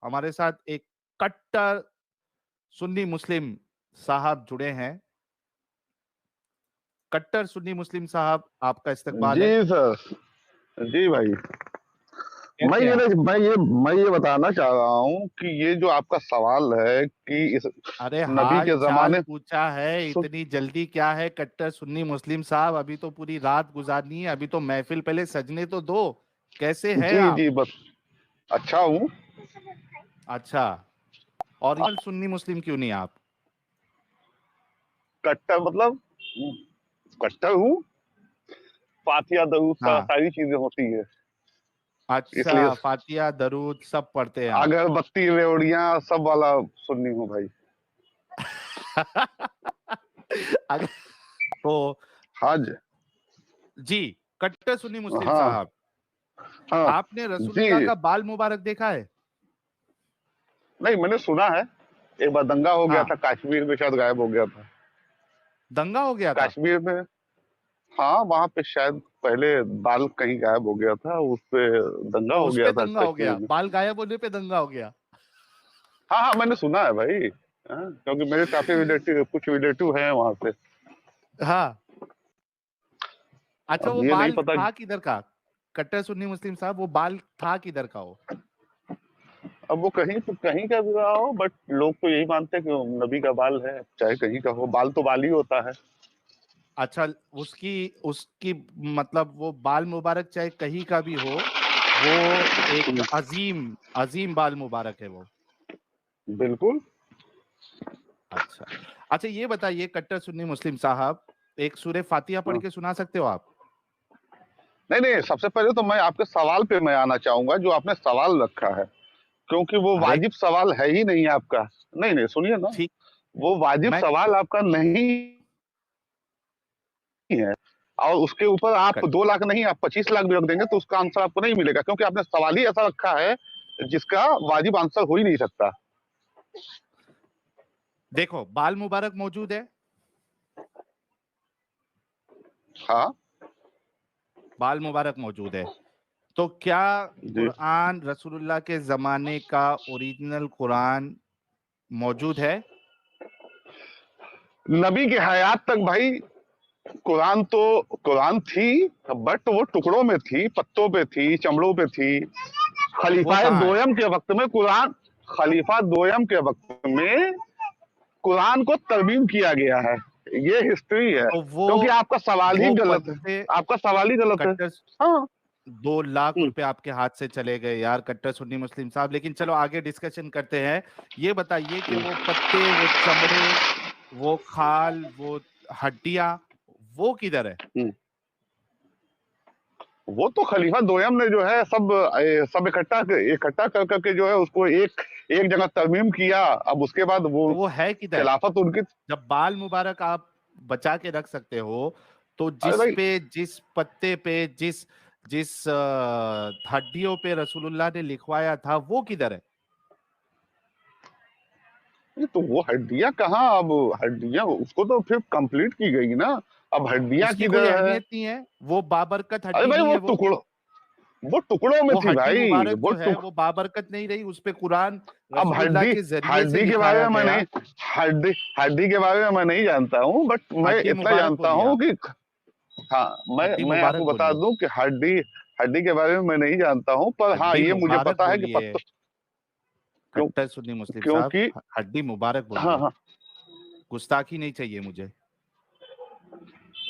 ہمارے ساتھ ایک کٹر سنی مسلم صاحب جڑے ہیں. کٹر سنی مسلم صاحب آپ کا استقبال ہے. جی سر. جی بھائی. کیسے ہیں آپ؟ میں یہ بتانا چاہ رہا ہوں کہ یہ جو آپ کا سوال ہے کہ اس ارے نبی حال کے چال زمانے پوچھا ہے، اتنی جلدی کیا ہے کٹر سنی مسلم صاحب؟ ابھی تو پوری رات گزارنی ہے، ابھی تو محفل پہلے سجنے تو دو. کیسے ہے آپ؟ جی بس اچھا ہوں. اچھا، اور سنی مسلم کیوں نہیں آپ؟ کٹر مطلب کٹر ہوں. فاتحہ درود ہاں ساری چیزیں ہوتی ہے. اس اچھا، لیے فاتحہ درود سب پڑھتے ہیں آپ؟ اگربتی ریوڑیاں سب والا سنی ہوں بھائی. تو ہاں جی کٹر سنی مسلم ہاں صاحب، ہاں. آپ نے رسول جی اللہ کا بال مبارک دیکھا ہے؟ نہیں، میں نے سنا ہے ایک بار دنگا ہو گیا ہاں، تھا کشمیر میں، شاید غائب ہو گیا تھا دنگا ہو گیا تھا؟ کشمیر میں. ہاں وہاں پہ شاید پہلے بال کہیں غائب ہو گیا تھا، اس پہ دنگا تو ہو اس گیا پہ تھا دنگا ہو کشمیر گیا، میں. بال غائب ہونے پہ دنگا ہو گیا؟ ہاں میں نے سنا ہے بھائی. کیونکہ میرے کافی کچھ ریلیٹو ہیں وہاں سے. ہاں. اچھا، اب وہ یہ نہیں بال پتا. تھا کدھر کا کٹر سنی مسلم صاحب؟ وہ بال تھا کدھر کا ہو؟ اب وہ کہیں کا بھی رہا ہو، بٹ لوگ تو یہی مانتے ہیں کہ وہ نبی کا بال ہے. چاہے کہیں کا ہو، بال تو بال ہی ہوتا ہے. اچھا، اس کی مطلب وہ بال مبارک چاہے کہیں کا بھی ہو، وہ ایک عظیم بال مبارک ہے وہ. بالکل. اچھا اچھا، یہ بتائیے کٹر سنی مسلم صاحب، ایک سورہ فاتحہ پڑھ کے سنا سکتے ہو آپ؟ نہیں، سب سے پہلے تو میں آپ کے سوال پہ میں آنا چاہوں گا جو آپ نے سوال رکھا ہے، کیونکہ وہ ارے واجب سوال ہے ہی نہیں آپ کا. نہیں سنیے نا، ٹھیک، وہ واجب میں سوال آپ کا نہیں ہے. اور اس کے اوپر آپ 2 لاکھ نہیں، آپ 25 لاکھ بھی رکھ دیں گے تو اس کا آنسر آپ کو نہیں ملے گا، کیونکہ آپ نے سوال ہی ایسا رکھا ہے جس کا واجب آنسر ہو ہی نہیں سکتا. دیکھو بال مبارک موجود ہے. ہاں بال مبارک موجود ہے، تو کیا جی. قرآن رسول اللہ کے زمانے کا اوریجنل قرآن موجود ہے؟ نبی کی حیات تک بھائی قرآن تھی، بٹ وہ ٹکڑوں میں تھی، پتوں پہ تھی، چمڑوں پہ تھی. وہ خلیفہ کہاں ہے؟ دویم کے وقت میں قرآن کو ترمیم کیا گیا ہے. یہ ہسٹری ہے، تو کیونکہ آپ کا سوال ہی وہ غلط ہے. پتے آپ کا سوال ہی غلط ہے. کٹر ہاں 2 لاکھ روپے آپ کے ہاتھ سے چلے گئے یار کٹر سنی مسلم صاحب. لیکن چلو آگے ڈسکشن کرتے ہیں. یہ بتائیے کہ وہ پتے، وہ چمڑے، وہ کھال، وہ ہڈیاں، وہ کدھر ہے؟ وہ تو خلیفہ دویم نے جو ہے سب اکٹھا کر کے جو ہے اس کو ایک جگہ ترمیم کیا. اب اس کے بعد وہ تو وہ ہے کدھر؟ خلافت ان کی. جب بال مبارک آپ بچا کے رکھ سکتے ہو تو ارے جس بھائی پہ، جس پتے پہ، جس ہڈیوں پہ رسول اللہ نے لکھوایا تھا وہ کدھر ہے؟ تو وہ ہڈیاں کہاں؟ اب ہڈیاں اس کو تو پھر کمپلیٹ کی گئی نا. اب ہڈیاں اس کی کوئی کدھر ہے؟ اہمیت نہیں ہے، وہ بابرکت ارے ہڈی بھائی نہیں ہے. وہ ٹکڑوں میں وہ تھی ہڈی بھائی. مبارک جو ہے وہ بابرکت نہیں رہی، اس پہ قرآن اب رسول اللہ کے ذریعے سے ہڈی کے بارے لکھایا میں گیا. ہڈی کے بارے میں نہیں جانتا ہوں، بٹ میں ہڈی اتنا مبارک جانتا بولیے ہوں آپ، کہ ہاں ہڈی میں آپ کو مبارک بتا بولیے، دوں کہ ہڈی کے بارے میں نہیں جانتا ہوں، پر ہاں ہڈی یہ مجھے مبارک پتا ہے کہ بولیے. کٹر سنی مسلم صاحب کیونکہ ہڈی مبارک ہاں بولیے، گستاخی نہیں چاہیے مجھے.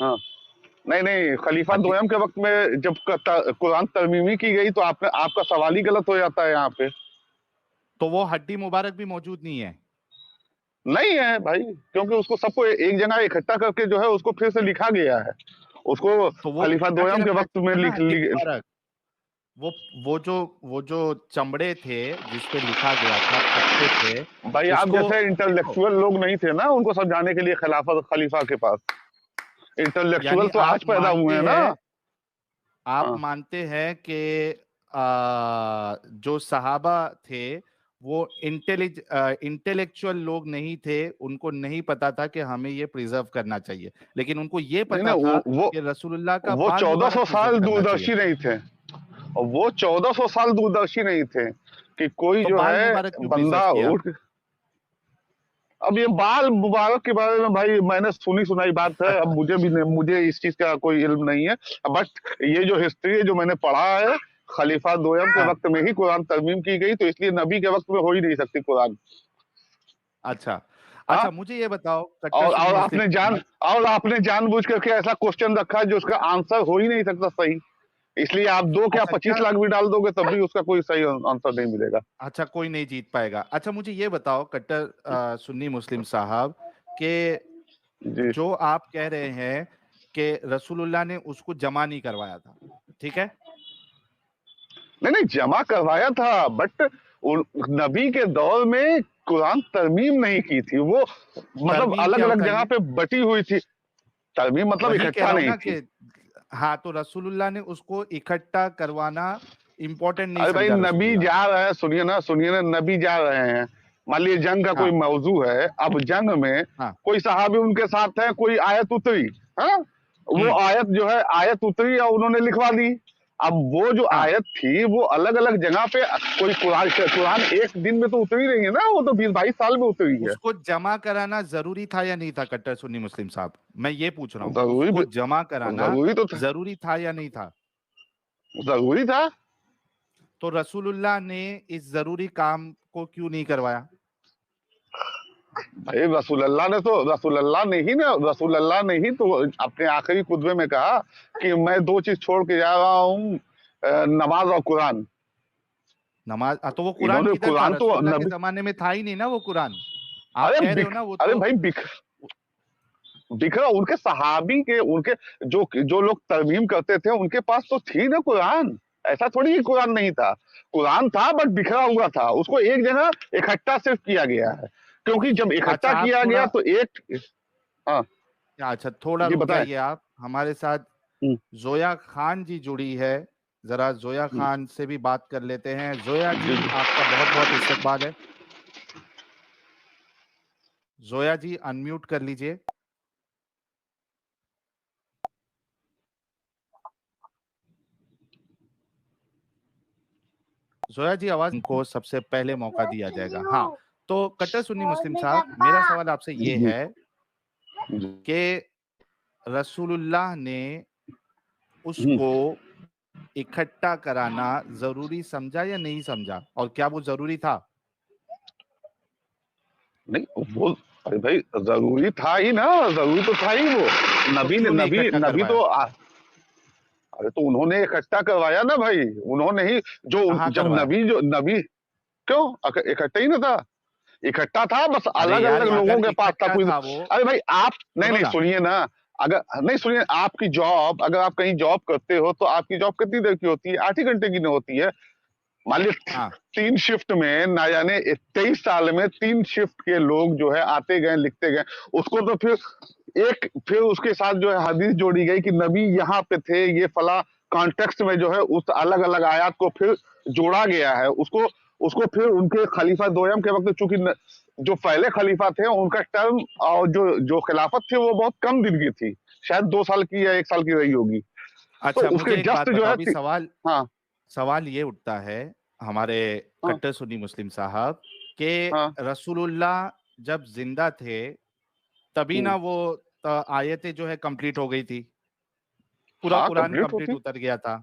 ہاں نہیں خلیفہ ہڈی دویم کے وقت میں جب قرآن ترمیمی کی گئی تو آپ کا سوال ہی غلط ہو جاتا ہے یہاں پہ. تو وہ ہڈی مبارک بھی موجود نہیں ہے؟ نہیں ہے بھائی، کیونکہ اس کو سب کو ایک جگہ اکٹھا کر کے جو ہے اس کو پھر سے لکھا گیا ہے. اس کو تو وہ خلیفہ بچا کے دویم کے رکھنا وقت میں چاہیے نا ہڈی مبارک. وہ جو چمڑے تھے جس پہ لکھا گیا تھا پتے پہ، بھائی اس آپ کو جیسے دیکھو، انٹلیکچوئل لوگ نہیں تھے نا ان کو سمجھانے کے لیے خلیفہ کے پاس. یعنی انٹلیکچوئل تو آپ آج پیدا ہوئے مانتے ہیں نا. ہیں، آپ ہاں مانتے ہیں کہ جو صحابہ تھے وہ انٹلیکچوئل لوگ نہیں تھے، ان کو نہیں پتا تھا کہ ہمیں یہ پریزرو کرنا چاہیے، لیکن ان کو یہ پتا تھا نہیں کہ رسول اللہ کا وہ بال 1400 مبارک پریزرو سال کرنا چاہیے. دوردرشی نہیں تھے. और वो 1400 साल दूरदर्शी नहीं थे कि कोई तो जो बाल है मुबारक क्यों बंदा प्रिजर्व किया? उठ। अब ये बाल मुबारक के बारे में भाई मैंने सुनी सुनाई बात है, अब मुझे इस चीज का कोई इल्म नहीं है, बट ये जो हिस्ट्री है जो मैंने पढ़ा है, खलीफा दोयम के हाँ, वक्त में ही कुरान तरमीम की गई, तो इसलिए नबी के वक्त में हो ही नहीं सकती कुरान। अच्छा। हाँ, अच्छा, मुझे ये बताओ, कट्टर सुन्नी मुस्लिम और आपने जानबूझ करके ऐसा क्वेश्चन रखा है जो उसका आंसर हो ही नहीं सकता सही, इसलिए आप 2 क्या अच्छा 25 क्या लाख भी डाल दोगे तब भी उसका कोई सही आंसर नहीं मिलेगा। अच्छा, कोई नहीं जीत पाएगा। अच्छा, मुझे ये बताओ कट्टर सुन्नी मुस्लिम साहब के जी जो आप कह रहे हैं कि रसूलुल्लाह ने उसको जमा नहीं करवाया था, ठीक है? नहीं नहीं, जमा करवाया था, बट नबी के दौर में कुरान तरमीम नहीं की थी, वो मतलब तरमीम अलग क्या अलग होता है जगह ये? पे बटी हुई थी। तरमीम मतलब वही कह इकट्ठा रहा हूँ नहीं ना थी। कि हाँ, तो रसूलुल्लाह ने उसको इकट्ठा करवाना इम्पोर्टेंट नहीं अरे भाई, समझा नबी रसूलुल्लाह ने। जा रहे हैं, सुनिए ना, नबी जा रहे हैं, मान लीजिए जंग का कोई हाँ, मौजू है, अब जंग में हाँ, कोई सहाबी उनके साथ है, कोई आयत उतरी, हाँ, वो हुँ, आयत जो है आयत उतरी और उन्होंने लिखवा दी। अब वो जो हाँ। आयत थी वो अलग अलग जगह पे, कोई कुरान एक दिन में तो उतरी नहीं है ना, वो तो 20-22 साल में उतरी है। उसको जमा कराना ज़रूरी था या नहीं था कट्टर सुन्नी मुस्लिम साहब? मैं ये पूछ रहा हूँ, जरूरी उसको भी जमा कराना जरूरी तो था, ज़रूरी था या नहीं था? जरूरी था। तो रसूलुल्लाह ने इस ज़रूरी काम को क्यों नहीं करवाया? भाई रसूलुल्लाह ने ही तो अपने आखिरी खुतबे में कहा कि मैं 2 चीज छोड़ के जा रहा हूँ, नमाज और कुरान। नमाज़ तो वो कुरान इन्होंने किधर था? कुरान तो रसूलुल्लाह के नबी, ज़माने में था ही नहीं ना वो कुरान। आप अरे कह रहे हो ना वो अरे तो भाई बिखरा उनके सहाबी के, उनके जो जो लोग तरमीम करते थे उनके पास तो थी ना कुरान, ऐसा थोड़ी कि कुरान नहीं था, कुरान था बट बिखरा हुआ था, उसको एक जगह इकट्ठा सिर्फ किया गया है, क्योंकि जब अच्छा इकट्ठा आप किया गया थोड़ा तो एक। हाँ अच्छा थोड़ा जी रुक बताएं। जाइए आप। हमारे साथ हम्म, ज़ोया खान जी जुड़ी है। ज़रा ज़ोया हम्म, खान से भी बात कर लेते हैं। ज़ोया जी जी, जी। आपका बहुत-बहुत इस्तकबाल है। ज़ोया जी अनम्यूट कर लीजिए। ज़ोया जी आवाज़ को सबसे पहले मौका दिया जाएगा। हाँ, तो कट्टर सुन्नी मुस्लिम साहब, मेरा सवाल आपसे ये जी है जी। कि रसूलुल्लाह ने हम्म, उसको इकट्ठा कराना ज़रूरी समझा या नहीं समझा? और क्या वो ज़रूरी था? नहीं वो, अरे भाई जरूरी था ही ना, जरूरी तो था ही वो, तो क्यों नहीं नबी इकट्ठा नबी करवाया? तो अरे तो उन्होंने इकट्ठा करवाया ना भाई, उन्होंने ही जो कहाँ जब करवाया? नबी क्यों इकट्ठा ही ना था, इकट्ठा था, बस अरे अलग यार, अलग लोगों अगर के पास था इकट्ठा कोई। था वो अरे भाई आप, नहीं सुनो नहीं ना। सुनिए ना, अगर नहीं सुनिए, आपकी जॉब, अगर आप कहीं जॉब करते हो तो आपकी जॉब कितनी देर की होती है? 8 ही घंटे की नहीं होती है? मान लीजिए हाँ, 3 शिफ्ट में ना जाने 23 साल में 3 शिफ्ट के लोग जो है आते गए लिखते गए, उसको तो फिर उसके साथ जो है हदीस जोड़ी गई कि नबी यहाँ पे थे, ये फला कॉन्टेक्स्ट में जो है उस अलग अलग आयात को फिर जोड़ा गया है, उसको उसको फिर उनके खलीफा दोयम के वक्त, चूंकि जो पहले खलीफा थे उनका टर्म और जो जो खिलाफत थी वो बहुत कम दिन की थी, शायद 2 साल की या 1 साल की रही होगी, तो अच्छा उसके मुझे एक बात जस्ट जो बताओ, है अभी सवाल हाँ सवाल ये उठता है हमारे हाँ कट्टर सुन्नी मुस्लिम साहब कि हाँ रसूलुल्लाह जब जिंदा थे तभी हम्म, ना वो आयतें जो है कंप्लीट हो गई थी, पूरा हाँ कुरान कंप्लीट कंप्लीट होती। उतर गया था,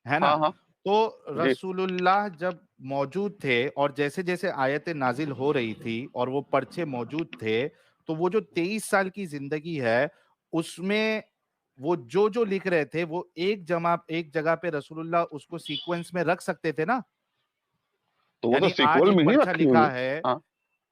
है ना? हाँ हाँ तो जी। रसूलुल्लाह जब मौजूद थे और जैसे जैसे आयतें नाजिल हो रही थी और वो पर्चे मौजूद थे, तो वो जो 23 साल की जिंदगी है उसमें वो जो जो लिख रहे थे वो एक जगह पे रसूलुल्लाह उसको सीक्वेंस में रख सकते थे ना। तो वो तो यानी आज सीक्वल एक में ही पर्चा रखी हुई लिखा है। है, हाँ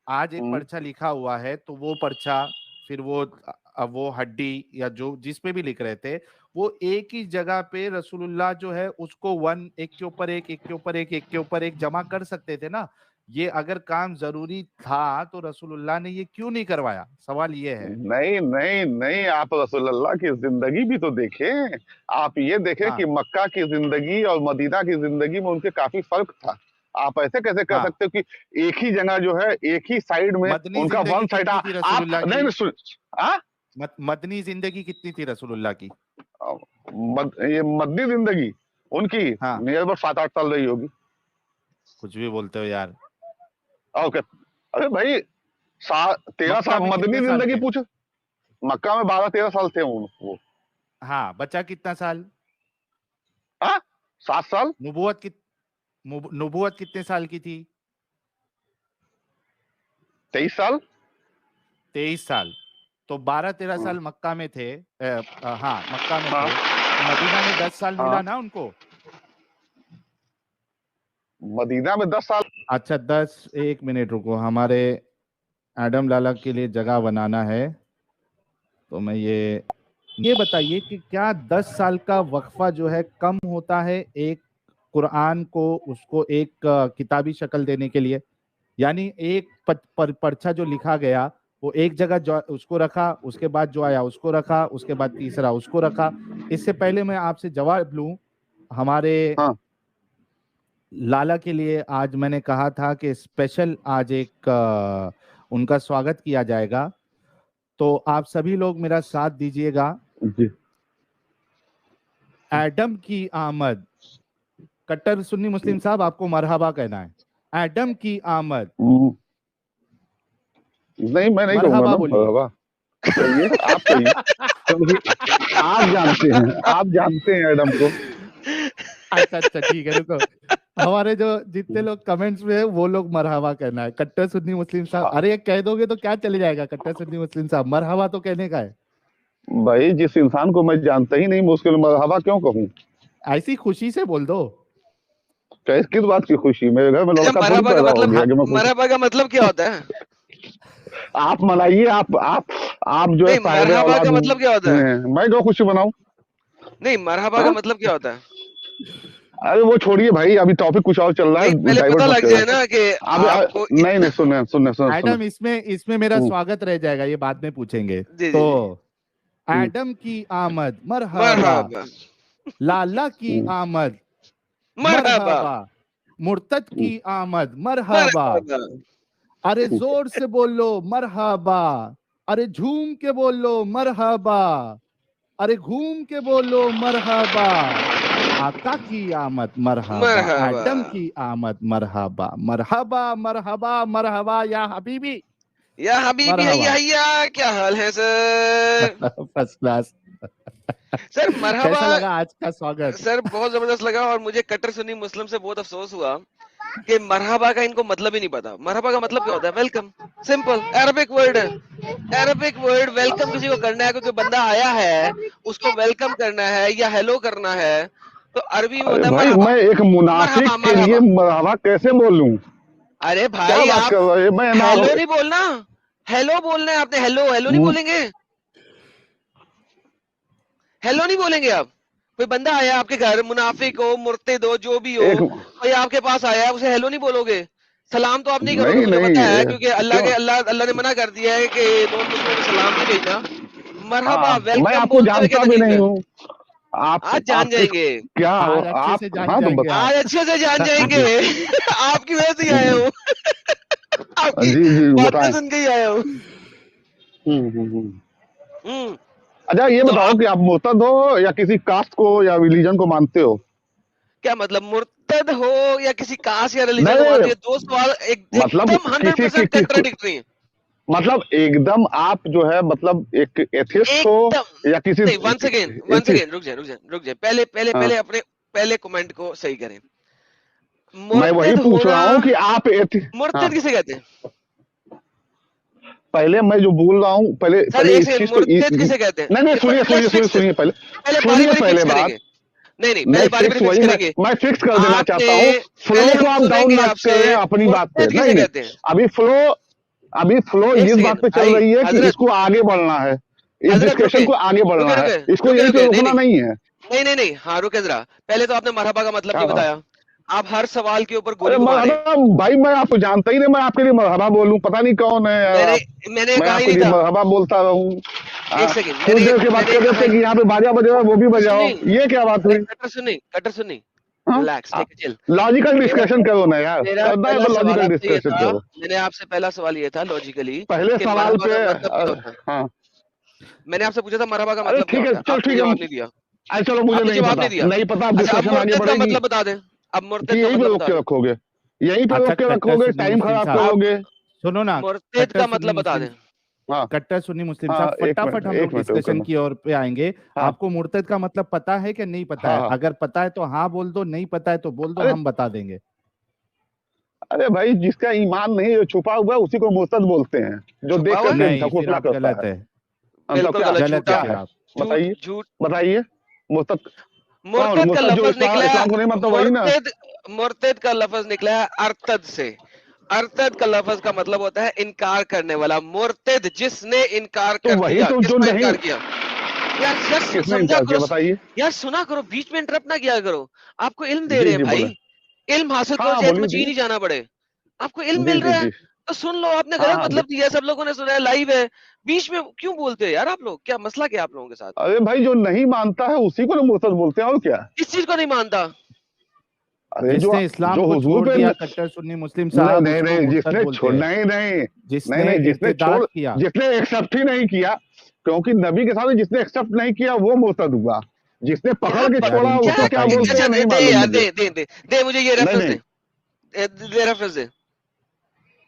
आज एक पर्चा लिखा हुआ है तो वो पर्चा फिर वो हड्डी या जो जिस पे भी लिख रहे थे वो एक ही जगह पे रसूलुल्लाह जो है उसको वन एक के ऊपर एक, एक के ऊपर एक, एक के ऊपर एक जमा कर सकते थे ना। ये अगर काम जरूरी था तो रसूलुल्लाह ने ये क्यों नहीं करवाया? सवाल ये है। नहीं नहीं नहीं, आप रसूलुल्लाह की जिंदगी भी तो देखें, आप ये देखें हाँ, कि मक्का की जिंदगी और मदीना की जिंदगी में उनके काफी फर्क था। आप ऐसे कैसे कह हाँ। सकते हो कि एक ही जगह जो है एक ही साइड में मदनी उनका वन जिंदगी साइड, कितनी थी आप रसूलुल्लाह नहीं की? नहीं सुन, हाँ मदनी जिंदगी कितनी थी रसूलुल्लाह की? ये मद्दी जिंदगी, उनकी हाँ नियर अबाउट 7-8 साल रही होगी। कुछ भी बोलते हो यार। ओके, अरे भाई 13 मक्का साल में मदनी कितने साल जिंदगी थे? पूछ। मक्का में 12-13 साल थे वो। हाँ, बचा कितना साल? हाँ 7 साल। नुबुवत कितने साल की थी? 23 साल। 23 साल। तो 12-13 हाँ साल मक्का में थे। हाँ मक्का में हाँ थे, तो मदीना में 10 साल मिला हाँ। ना उनको। मदीना में 10 साल। अच्छा 10, 1 मिनट रुको, हमारे एडम लाला के लिए जगह बनाना है। तो मैं ये बताइए कि क्या 10 साल का वक्फा जो है कम होता है एक कुरान को उसको एक किताबी शक्ल देने के लिए? यानी एक पर्चा जो लिखा गया वो एक जगह जो उसको रखा, उसके बाद जो आया उसको रखा, उसके बाद तीसरा उसको रखा। इससे पहले मैं आपसे जवाब लूं, हमारे हाँ लाला के लिए आज मैंने कहा था कि स्पेशल आज एक उनका स्वागत किया जाएगा, तो आप सभी लोग मेरा साथ दीजिएगा। जी। एडम की आमद, कट्टर सुन्नी मुस्लिम साहब आपको मरहबा कहना है। एडम की आमद, नहीं मैं नहीं कहूंगा मरहबा ना बोलिए। मरहबा। कहिए, आप कहिए। क्योंकि आप जानते हैं एडम को। अच्छा अच्छा ठीक है, रुको। हमारे जो जितने लोग कमेंट्स में है वो लोग मरहबा कहना है। कट्टर सुन्नी मुस्लिम साहब, हाँ, अरे ये कह दोगे तो क्या चले जाएगा? कट्टर सुन्नी मुस्लिम साहब मरहबा तो कहने का है। भाई जिस इंसान को मैं जानता ही नहीं मैं उसके लिए मरहबा क्यों कहूँ? ऐसी खुशी से बोल दो। किस बात की खुशी? मेरे घर में अच्छा, लड़का थोड़ी मरहबा का पैदा हो मतलब, गया कि मैं खुश। मरहबा का मतलब क्या होता है? आप मनाइए। आप जो है नहीं, साहिब मरहबा औलाद का मतलब क्या होता है? हैं। मैं क्यों खुशी मनाऊं? नहीं, मरहबा का हाँ? मतलब क्या होता है? अरे वो छोड़िए भाई, अभी टॉपिक कुछ और चल रहा नहीं, है, पहले डाइवर्ट पता मत लग करो। जाए ना कि आपको नहीं नहीं, सुने सुने सुने सुने। एडम, इसमें मेरा स्वागत रह जाएगा, ये बाद में पूछेंगे। जी तो जी जी, एडम की आमद मरहबा, मरहबा लाला की आमद मरहबा मरहबा, मुर्तद की आमद मरहबा। मरहबा। अरे जोर से बोल लो मरहबा, अरे झूम के बोल लो मरहबा, अरे घूम के बोलो मरहबा। आका की आमद मरहबा, मरहबा एडम की आमद मरहबा, मरहबा मरहबा मरहबा या हबीबी, या हबीबी, मरहबा। हैया हैया, क्या हाल है सर? First class. सर मरहबा। कैसा लगा आज का स्वागत? सर बहुत जबरदस्त लगा, और मुझे कट्टर सुन्नी मुस्लिम से बहुत अफसोस हुआ कि मरहबा का इनको मतलब ही नहीं पता। मरहबा का मतलब क्या होता है? वेलकम, सिंपल अरबिक वर्ड है। अरबिक वर्ड वेलकम किसी को करना है, क्योंकि बंदा आया है उसको वेलकम करना है या हेलो करना है, तो अरबी में अरे होता है भाई मरहबा। मैं एक मुनाफिक मरहबा के लिए मरहबा। मरहबा कैसे बोलूं? अरे क्या भाई, बात आप कर रहे हैं? मैं ना हेलो नहीं बोलना, हेलो बोलना है आपने। हेलो हेलो नहीं बोलेंगे, हेलो नहीं बोलेंगे आप। कोई बंदा आया आपके घर, मुनाफिक हो, मुर्तिद हो, जो भी हो, एक कोई आपके पास आया है, उसे हेलो नहीं बोलोगे। सलाम तो आप नहीं करोगे, नहीं मुझे नहीं पता है, क्योंकि क्यों? अल्लाह ने मना कर दिया है कि नॉन मुस्लिमों को सलाम नहीं भेजना। मरहबा मैं वेलकम आपको बोलते हुए क्या जानता भी तकलीफ नहीं है? हूँ। आज जान आप किस जाएंगे, क्या हो आज अच्छे आप? से जान हाँ तो जाएंगे आप। आज अच्छे से जान जाएंगे। जी आपकी वजह से ही आया हूँ। आपकी जी जी बातें बताएं। सुन के ही आया हूँ। हम्म। हम्म। अच्छा ये तो बताओ आप कि आप मुर्तद हो या किसी कास्ट को या रिलीजन को मानते हो? क्या मतलब, मुर्तद हो या किसी कास्ट या रिलीजन को मानते नहीं हो? दो सवाल मतलब एकदम किसी 100% कंट्राडिक्टरी है। मतलब एकदम आप जो है मतलब एक एथिस्ट हो एकदम या किसी नहीं। Once atheist? अगेन, रुक जाए। पहले पहले हाँ पहले अपने पहले कमेंट को सही करें। मैं वही मुर्तद पूछ होना, रहा हूँ कि आप हाँ मुर्तद किसे कहते हैं? पहले मैं जो बोल रहा हूँ पहले सर पहले एक इस सेकंड, चीज को मुर्तद किसे कहते हैं? नहीं नहीं सुनिए सुनिए लेट्स सुनिए फिक्स दिस, सुनिए पहले पहले बारी सुनिए बारी फिक्स पहले बात। करेंगे। नहीं नहीं, नहीं पहले बारी फिक्स बारी फिक्स वही करेंगे। मैं फिक्स कर देना आपने चाहता हूँ। फ्लो पहले को हम आप डाउन सुनेंगे मत आपसे, करें अपनी बात पे। मुर्तद नहीं किसे नहीं कहते हैं? अभी फ्लो एक इस बात सेकंड पे चल भाई, रही है कि हजरत, इसको आगे बढ़ना है, इस हजरत डिस्कशन रुके को आगे बढ़ना रुके है, रुके इसको रुके यहीं पे रुके, नहीं रुकना नहीं नहीं है। नहीं नहीं नहीं, हाँ रुके जरा। पहले तो आपने मरहबा का मतलब नहीं हाँ बताया। आप हर सवाल के ऊपर अरे गोली घुमा रहे हैं। मरहबा भाई मैं आपको जानता ही नहीं, मैं आपके लिए मरहबा बोलूं? पता नहीं कौन है यार मैंने आप। मैंने मैं कहा ही आपके नहीं लिए था। मरहबा बोलता रहूं? एक सेकंड, कुछ देर के बाद मैंने कह कहा देते कि यहाँ पे बाजा बज रहा है वो भी बजाओ, सुनी। ये क्या बात अरे हुई? कटर सुनी, रिलैक्स, टेक चिल। लॉजिकल मेरा डिस्कशन करो ना यार, मेरा करना है पहला तो सवाल लॉजिकल आपसे ये डिस्कशन था, करो। मैंने आपसे पहला सवाल ये था लॉजिकली पहले कि सवाल मरहबा पे का मतलब क्या होता है। हाँ मैंने आपसे पूछा था मरहबा का अरे मतलब क्या ठीक है होता है, चल आपने ठीक है जवाब नहीं दिया। अरे चलो मुझे आपने नहीं जवाब पता, नहीं दिया। नहीं पता, अब अच्छा, अब डिस्कशन आगे मुर्तद का बढ़ेगी मतलब बता दें, अब कि मुर्तद का यहीं पे मतलब रोक बता के दें, रखोगे, यहीं पे अच्छा रोक के कट्टर रखोगे, सुन्नी टाइम मुस्लिम खराब साहब, करोगे। सुनो ना, मुर्तद कट्टर का सुन्नी मतलब बता मुस्लिम, दें। हाँ कट्टर सुन्नी मुस्लिम हाँ, साहब, एक फटाफट मिनट हम एक लोग मिनट रुक डिस्कशन करना। की ओर पे आएंगे। हाँ आपको मुर्तद का मतलब पता है कि नहीं पता हाँ है? हाँ। अगर पता है तो हाँ बोल दो, नहीं पता है तो बोल दो, अरे हम बता देंगे। अरे भाई, जिसका ईमान नहीं है, छुपा हुआ है, उसी को मुर्तद बोलते हैं, जो छुपा देख हुआ है? करके नहीं, फिर घोषणा आप करता गलत है। है, हम तो बिल्कुल क्या गलत, गलत है झूठा, क्या फिर है, आप। झूठ बताइए झूठ। बताइए। मुर्तद कौन? मुर्तद का मुर्तद जो लफ्ज निकला है, इस्लाम को नहीं मानता वही ना? मुर्तद का लफ्ज निकला है अरतद से। अरतद का लफ्ज का मतलब होता है इनकार करने वाला। मुर्तद जिसने इनकार तो कर वही दिया। तो जो किसका नहीं, इनकार किया? यार किसने समझा इनकार करो, किया बताइए। यार सुना करो, बीच में इंटरप्ट ना किया करो। आपको इल्म दे जी रहे हैं जी भाई, बोले। इल्म हासिल करो हाँ चाहे तुम्हें बोलिए चीन जी ही जाना पड़े। आपको इल्म जी मिल जी रहा है जी। तो सुन लो। आपने हाँ गलत हाँ मतलब दिया है, सब लोगों ने सुना है, लाइव है। बीच में क्यों बोलते हैं यार आप लोग? क्या मसला क्या आप लोगों के साथ? अरे भाई, जो नहीं मानता है उसी को ना मुर्तद बोलते हैं, और क्या। किस चीज को नहीं मानता? अरे जो जिसने इस्लाम जो को हुजूर छोड़ पे दिया कट्टर सुन्नी मुस्लिम नहीं साहब, नहीं उसको नहीं, मुर्तद जिसने बोलते छोड़ हैं। नहीं नहीं नहीं जिसने नहीं, जिसने छोड़, इर्तिदाद किया, जिसने एक्सेप्ट ही नहीं किया, क्योंकि नबी के साथ जिसने एक्सेप्ट नहीं किया वो मुर्तद हुआ। जिसने पकड़ क्या के यार छोड़ा इनको क्या? उसको पता क्या ही नहीं बोलते अच्छा हैं है। नहीं दे मालूम यार, मुझे। दे मुझे ये नहीं रेफरेंस नहीं, दे रेफरेंस दे।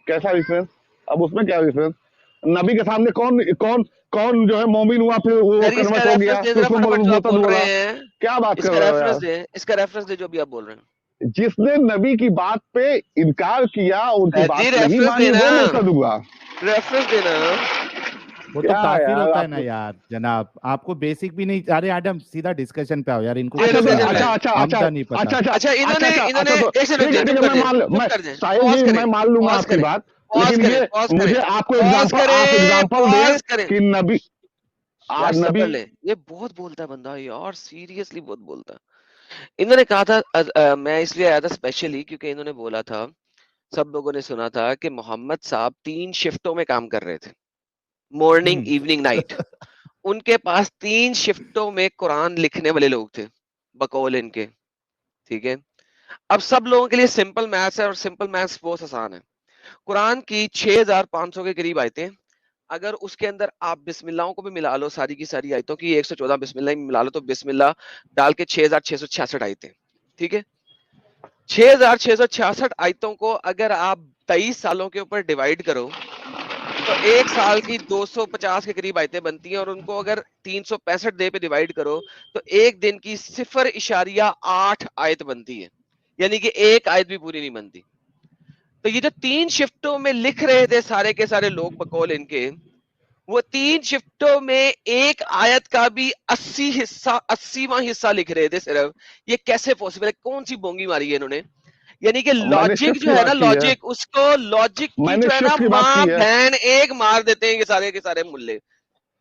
कैसा रेफरेंस? अब उसमें क्या रेफरेंस? नबी के सामने कौन कौन कौन जो है मोमिन हुआ, फिर वो यार इसका कन्वर्ट हो रेफरेंस गया, दे फिर जरा उसको फटाफट, जो आप मुर्तद बोल रहे बोला? हैं। क्या बात कर इसका रहे हो रेफरेंस यार? दे, इसका रेफरेंस दे जो भी आप बोल रहे हैं। जिसने नबी की बात पे इनकार किया, उनकी जी बात नहीं रेफरेंस मानी, देना, वो मुर्तद हुआ। रेफरेंस देना। वो तो क्या काफिर यार होता है आप। ना यार जनाब, आपको बेसिक भी नहीं। अरे एडम, सीधा डिस्कशन पे आओ यार, इनको ये कुछ अच्छा तो नहीं डिस्कशन पे आता, अच्छा आए। अच्छा अच्छा आमदा नहीं अच्छा पता। अच्छा अच्छा अच्छा अच्छा इन्होंने अच्छा, तो एक से रुक ठीक जाए, है चुप ठीक है, कर मैं जाए, मान चुप मैं कर जाए, साहिल पॉज जी करें, मैं मान लूंगा पॉज आपकी करें, बात, पॉज लेकिन करें, ये पॉज करें, मुझे आपको पॉज एग्जांपल, आप करें, एग्जांपल पॉज दें करें। कि नबी यार आज सबर नबी। ले, ये बहुत बोलता है बंदा यार, सीरियसली बहुत बोलता है। इन्होंने कहा था मैं इसलिए आया था स्पेशली क्योंकि इन्होंने बोला था, सब लोगों ने सुना था कि मोहम्मद साहब 3 शिफ्टों में काम कर रहे थे, मॉर्निंग, हम्म। Evening, night. उनके पास 3 शिफ्टों में कुरान लिखने वाले लोग थे, बकौल इनके। ठीक है, अब सब लोगों के लिए सिंपल मैथ्स है, और सिंपल मैथ्स बहुत आसान है। कुरान की 6500 के करीब आयतें, अगर उसके अंदर आप बिस्मिल्लाहों को भी मिला लो, सारी की सारी आयतों की 114 बिस्मिल्लाह मिला लो, तो बिस्मिल्लाह डाल के 6666 आयतें। ठीक है, 6666 आयतों को अगर आप 23 सालों के ऊपर डिवाइड करो तो एक साल की 250 के करीब आयतें बनती हैं, और उनको अगर 365 डे पे डिवाइड करो तो एक दिन की 0.8 आयत बनती है, यानी कि एक आयत भी पूरी नहीं बनती। तो ये जो 3 शिफ्टों में लिख रहे थे सारे के सारे लोग बकौल इनके, वो 3 शिफ्टों में एक आयत का भी 80वां हिस्सा लिख रहे थे सिर्फ। ये कैसे पॉसिबल है? कौन सी बोंगी मारी है इन्होंने? यानी कि मैंने लॉजिक शिफ्ट जो की है बात ना, की है, लॉजिक, उसको लॉजिक की मैंने जो है ना शिफ्ट की बात माँ की है। बहन एक मार देते हैं ये सारे के सारे मुल्ले।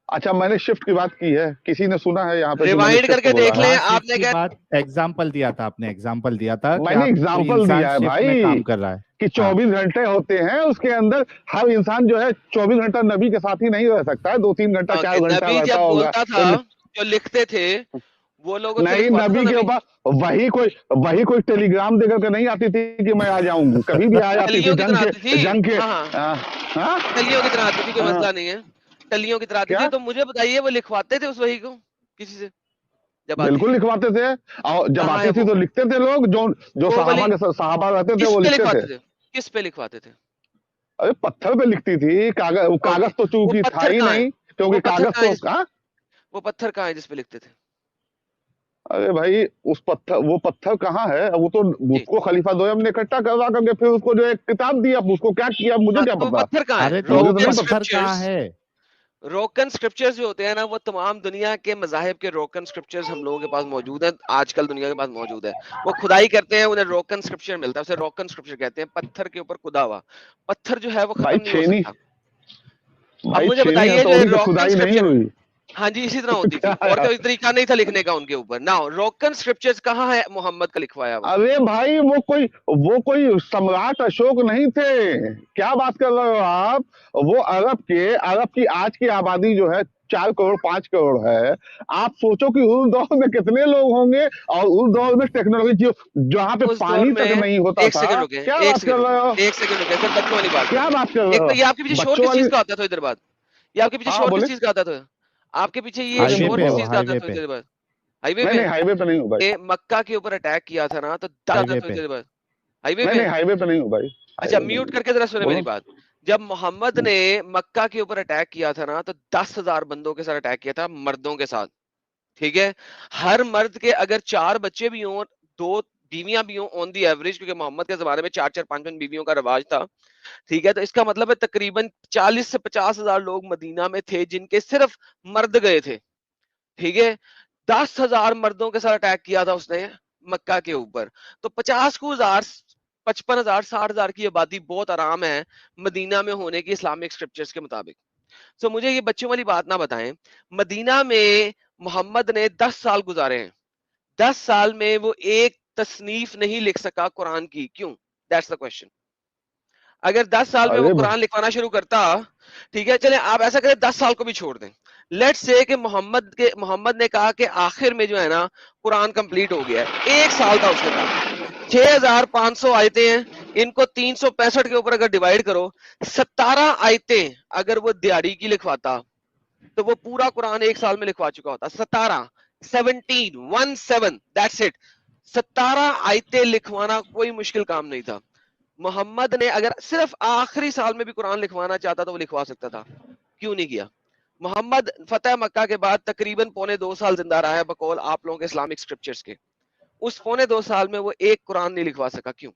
अच्छा मैंने शिफ्ट की बात की है, किसी ने सुना है यहाँ पे जो मैंने रिवाइंड शिफ्ट करके बोला देख है? लें, कहाँ शिफ्ट आपने की क्या? बात? एग्जाम्पल दिया था आपने, एग्जाम्पल दिया था कि मैंने आप कोई एग्जाम्पल इंसान दिया है शिफ्ट में भाई, काम कर रहा है। कि हाँ 24 घंटे होते हैं, उसके अंदर हर इंसान जो है 24 घंटा नबी के साथ ही नहीं रह सकता है, 2-3 घंटा ओके, 4 घंटा नबी रहता जब होगा बोलता तो था, जो लिखते थे वो लोगों से नहीं, लिखवाता था नबी के नबी। ऊपर वही कोई टेलीग्राम देकर के नहीं आती थी कि मैं आ जाऊंगी, कभी भी आ जाती थी टल्लियों की तरह आती थी। जंग के हाँ हाँ, आ, हाँ टल्लियों की तरह आती थी, कोई हाँ, मसला नहीं है। टल्लियों की तरह आती थी, क्या तो मुझे बताइए वो लिखवाते थे उस वही को किसी से जब आती बिल्कुल थी? लिखवाते थे, और जब कहाँ है आती थी वो? तो लिखते थे लोग, जो जो वो वाली सहाबा रहते थे किस वो पे लिखते थे। लिखवाते थे? किस पे लिखवाते थे? अरे पत्थर पे लिखती थी, कागज, ओके, कागज तो वो चूंकि था पत्थर ही कहाँ है? नहीं, क्योंकि वो पत्थर कागज कहाँ है तो हाँ। वो पत्थर कहाँ है जिस पे लिखते थे? अरे भाई, वो पत्थर कहाँ है? वो तो जी, उसको खलीफा दोयम ने इकट्ठा करवा करके फिर उसको जो एक किताब दिया, उसको क्या किया मुझे हाँ, क्या तो वो पता, पत्थर कहाँ है? अरे तो वो मुझे तो रोकन नहीं पत्थर पता। कहाँ स्क्रिप्चर्स। है? रोकन स्क्रिप्चर्स जो होते हैं ना, वो तमाम दुनिया के मजाहिब के रोकन स्क्रिप्चर्स हम लोगों के पास मौजूद हैं, आजकल दुनिया के पास मौजूद है। वो खुदाई करते हैं, उन्हें रोकन स्क्रिप्चर मिलता है, उसे रोकन स्क्रिप्चर कहते हैं। पत्थर के ऊपर खुदा हुआ पत्थर जो है वो खत्म नहीं हो सकता। अब मुझे छेनी बताइए जो हथौड़ी से रोकन खुदाई नहीं स्क्रिप्चर, हुई। हाँ जी इसी तरह होती थी, क्या और यार? कोई तरीका नहीं था लिखने का उनके ऊपर ना। रोकन स्क्रिप्चर्स कहाँ है मोहम्मद का लिखवाया हुआ? अरे भाई, वो कोई सम्राट अशोक नहीं थे, क्या बात कर रहे हो आप? वो अरब की आज की आबादी जो है 4 करोड़ 5 करोड़ है। आप सोचो कि उस दौर में कितने लोग होंगे, और उस दौर में टेक्नोलॉजी जहाँ पे उस दौर पानी तक में, नहीं होता एक था। सेकंड रुके, क्या एक बात कर सेकंड रहे हो? रुके, एक सेकंड रुके, फिर बच्चों वाली बात क्या करते बात कर हैं। रहे एक तो हो? ये आपके पीछे शोर बच्चों किस वाली। चीज का आता है थोड़ी देर बाद? ये आपके पीछे हाँ शोर किस बोले। चीज का आता था? आपके पीछे ये अरे हाईवे शोर पे किस हो, चीज का आता है हाईवे थोड़ी पे। देर बाद? हाईवे नहीं पे हाईवे पे नहीं हूँ भाई, मक्का के ऊपर अटैक किया था ना, तो हाईवे पे हाईवे नहीं पे। नहीं हाईवे पे नहीं हूँ भाई। अच्छा हाईवे पे म्यूट नहीं करके जरा सुने हूँ। मेरी बोलो। बात। जब मोहम्मद ने मक्का के ऊपर अटैक किया था ना, तो 10,000 बंदों के साथ अटैक किया था, मर्दों के साथ, ठीक है। हर मर्द के अगर 4 बच्चे भी हों, 2 बीवियां भी हों ऑन दी एवरेज, क्योंकि मोहम्मद के जमाने में 4-4 5-5 बीवियों का रिवाज था, ठीक है। तो इसका मतलब है तकरीबन 40 से 50,000 लोग मदीना में थे जिनके सिर्फ मर्द गए थे, ठीक है। 10,000 मर्दों के साथ अटैक किया था उसने मक्का के ऊपर। तो 50,000, 55,000, 60,000 की आबादी बहुत आराम है मदीना में होने की इस्लामिक स्क्रिप्चर्स के मुताबिक। तो मुझे ये बच्चों वाली बात ना बताएं, मदीना में मोहम्मद ने 10 साल गुजारे हैं, 10 साल में वो एक तसनीफ नहीं लिख सका कुरान की, क्यों? That's the question. अगर 10 साल में वो अरे कुरान लिखवाना शुरू करता, ठीक है, चले आप ऐसा करें 10 साल को भी छोड़ दें, लेट्स से कि मोहम्मद ने कहा कि आखिर में जो है ना कुरान कंप्लीट हो गया है, 1 साल था उसके पास, 6,500 आयतें हैं, इनको 365 के ऊपर अगर डिवाइड करो, 17 आयतें अगर वो दिहाड़ी की लिखवाता तो वो पूरा कुरान 1 साल में लिखवा चुका होता। 17 दैट्स इट। 17 आयतें लिखवाना कोई मुश्किल काम नहीं था। मोहम्मद ने अगर सिर्फ आखिरी साल में भी कुरान लिखवाना चाहता तो वो लिखवा सकता था, क्यों नहीं किया? मोहम्मद फतेह मक्का के बाद तकरीबन 2.25 साल जिंदा रहा है बकौल आप लोगों के इस्लामिक स्क्रिप्चर्स के। उस 2.25 साल में वो एक कुरान नहीं लिखवा सका, क्यों?